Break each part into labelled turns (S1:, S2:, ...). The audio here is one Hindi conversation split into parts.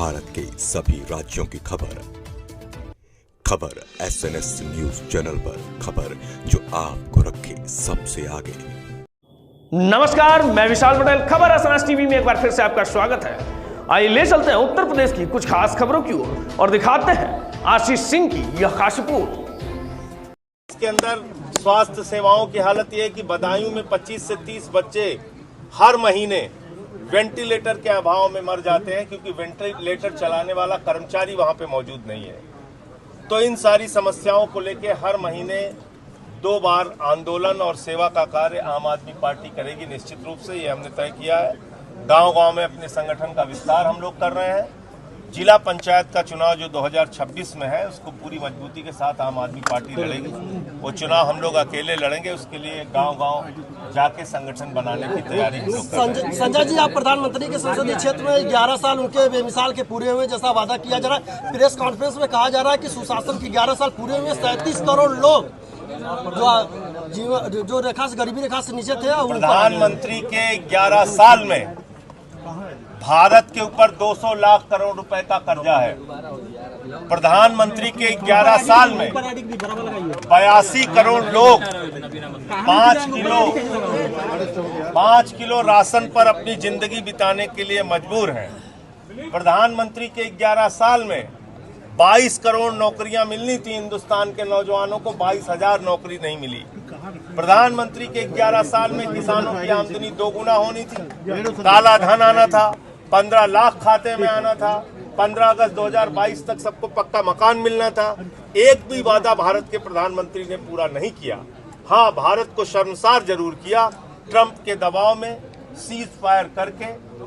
S1: भारत के सभी राज्यों की खबर SNS न्यूज चैनल पर, खबर जो आपको रखे सबसे आगे।
S2: नमस्कार, मैं विशाल पटेल। खबर SNS टीवी में एक बार फिर से आपका स्वागत है। आइए ले चलते हैं उत्तर प्रदेश की कुछ खास खबरों की ओर और दिखाते हैं आशीष सिंह की यह खास रिपोर्ट।
S3: इसके अंदर स्वास्थ्य सेवाओं की हालत यह है कि बदायूं में 25 से 30 बच्चे हर महीने वेंटिलेटर के अभाव में मर जाते हैं, क्योंकि वेंटिलेटर चलाने वाला कर्मचारी वहां पे मौजूद नहीं है। तो इन सारी समस्याओं को लेकर हर महीने 2 बार आंदोलन और सेवा का कार्य आम आदमी पार्टी करेगी। निश्चित रूप से ये हमने तय किया है। गांव-गांव में अपने संगठन का विस्तार हम लोग कर रहे हैं। जिला पंचायत का चुनाव जो 2026 में है, उसको पूरी मजबूती के साथ आम आदमी पार्टी लड़ेगी। वो चुनाव हम लोग अकेले लड़ेंगे, उसके लिए गांव-गांव जाके संगठन बनाने की तैयारी हम लोग कर रहे हैं।
S4: संजय जी, आप प्रधानमंत्री के संसदीय क्षेत्र में 11 साल उनके बेमिसाल के पूरे हुए जैसा वादा किया जा रहा है। प्रेस कॉन्फ्रेंस में कहा जा रहा है कि सुशासन के 11 साल पूरे हुए, 37 करोड़ लोग जो गरीबी रेखा से नीचे थे।
S3: प्रधानमंत्री के 11 साल में भारत के ऊपर 200 लाख करोड़ रुपए का कर्जा है। प्रधानमंत्री के 11 साल में 82 करोड़ लोग 5 किलो राशन पर अपनी जिंदगी बिताने के लिए मजबूर हैं। प्रधानमंत्री के 11 साल में 22 करोड़ नौकरियां मिलनी थी हिंदुस्तान के नौजवानों को, 22,000 नौकरी नहीं मिली। प्रधानमंत्री के 11 साल में किसानों की आमदनी 2 गुना होनी थी, काला धन आना था, 15 लाख खाते में आना था, 15 अगस्त 2022 तक सबको पक्का मकान मिलना था। एक भी वादा भारत के प्रधानमंत्री ने पूरा नहीं किया। हाँ, भारत को शर्मसार जरूर किया ट्रंप के दबाव में सीज फायर करके,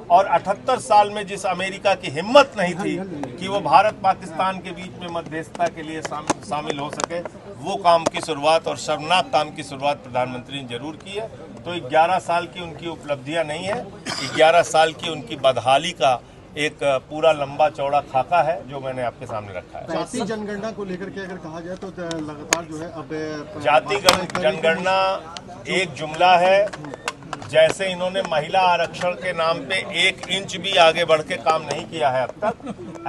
S3: और 78 साल में जिस अमेरिका की हिम्मत नहीं थी कि वो भारत पाकिस्तान के बीच में मध्यस्थता के लिए शामिल हो सके, वो काम की शुरुआत और शर्मनाक काम की शुरुआत प्रधानमंत्री ने जरूर की है। तो 11 साल की उनकी उपलब्धियां नहीं है, 11 साल की उनकी बदहाली का एक पूरा लंबा चौड़ा खाका है जो मैंने आपके सामने रखा है।
S5: जाति जनगणना को लेकर के अगर कहा जाए तो लगातार जो है अब
S3: जाति जनगणना एक जुमला है। जैसे इन्होंने महिला आरक्षण के नाम पे 1 इंच भी आगे बढ़ के काम नहीं किया है अब तक,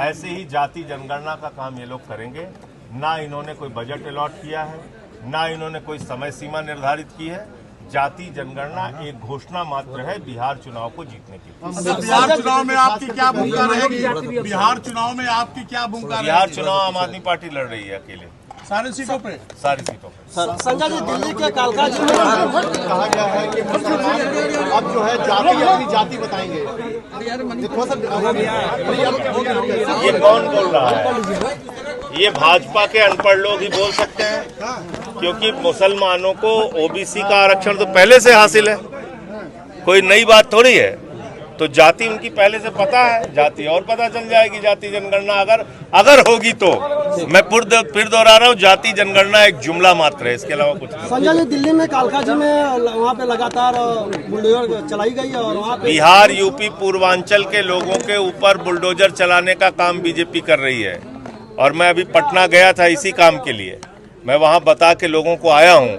S3: ऐसे ही जाति जनगणना का काम ये लोग करेंगे। ना इन्होंने कोई बजट अलॉट किया है, ना इन्होंने कोई समय सीमा निर्धारित की है। जाति जनगणना एक घोषणा मात्र है बिहार चुनाव को जीतने की।
S5: बिहार चुनाव में आपकी क्या भूमिका रहेगी? बिहार चुनाव में आपकी क्या भूमिका?
S3: बिहार चुनाव आम आदमी पार्टी लड़ रही है अकेले,
S5: सारी सीटों पे।
S4: संजय जी, दिल्ली के कालका जी में
S5: कहा गया है कि अब जो है जाति अपनी जाति बताएंगे।
S3: ये कौन बोल रहा है? ये भाजपा के अनपढ़ लोग ही बोल सकते हैं, क्योंकि मुसलमानों को ओबीसी का आरक्षण तो पहले से हासिल है, कोई नई बात थोड़ी है। तो जाति उनकी पहले से पता है, जाति और पता चल जाएगी। जाति जनगणना अगर होगी तो मैं फिर दोहरा रहा हूँ, जाति जनगणना एक जुमला मात्र है, इसके अलावा कुछ नहीं।
S4: संजय जी, दिल्ली में कालका जी में वहाँ पे लगातार बुलडोजर चलाई गई है और वहाँ पे
S3: बिहार, यूपी, पूर्वांचल के लोगों के ऊपर बुलडोजर चलाने का काम बीजेपी कर रही है। और मैं अभी पटना गया था इसी काम के लिए। मैं वहाँ बता के लोगों को आया हूँ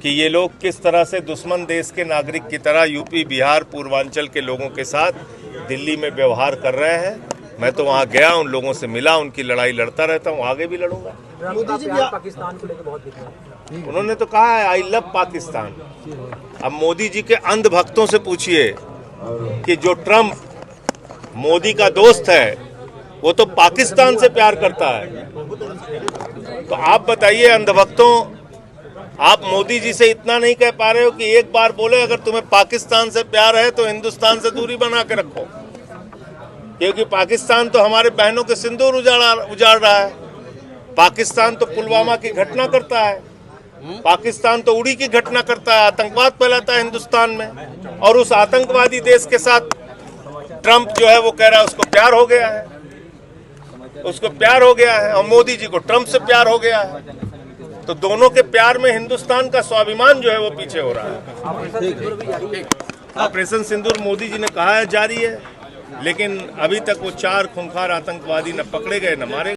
S3: कि ये लोग किस तरह से दुश्मन देश के नागरिक की तरह यूपी, बिहार, पूर्वांचल के लोगों के साथ दिल्ली में व्यवहार कर रहे हैं। मैं तो वहाँ गया, उन लोगों से मिला, उनकी लड़ाई लड़ता रहता हूँ, आगे भी लड़ूंगा।
S4: मोदी जी
S6: पाकिस्तान को लेकर बहुत
S3: उन्होंने तो कहा है आई लव पाकिस्तान। अब मोदी जी के अंध भक्तों से पूछिए कि जो ट्रंप मोदी का दोस्त है वो तो पाकिस्तान से प्यार करता है। तो आप बताइए अंधभक्तों, आप मोदी जी से इतना नहीं कह पा रहे हो कि एक बार बोले अगर तुम्हें पाकिस्तान से प्यार है तो हिंदुस्तान से दूरी बना के रखो, क्योंकि पाकिस्तान तो हमारे बहनों के सिंदूर उजाड़ रहा है। पाकिस्तान तो पुलवामा की घटना करता है, पाकिस्तान तो उड़ी की घटना करता है, आतंकवाद फैलाता है हिंदुस्तान में। और उस आतंकवादी देश के साथ ट्रंप जो है वो कह रहा है उसको प्यार हो गया है, उसको प्यार हो गया है, और मोदी जी को ट्रंप से प्यार हो गया है। तो दोनों के प्यार में हिंदुस्तान का स्वाभिमान जो है वो पीछे हो रहा है। ऑपरेशन सिंदूर मोदी जी ने कहा है जारी है, लेकिन अभी तक वो 4 खूंखार आतंकवादी न पकड़े गए न मारे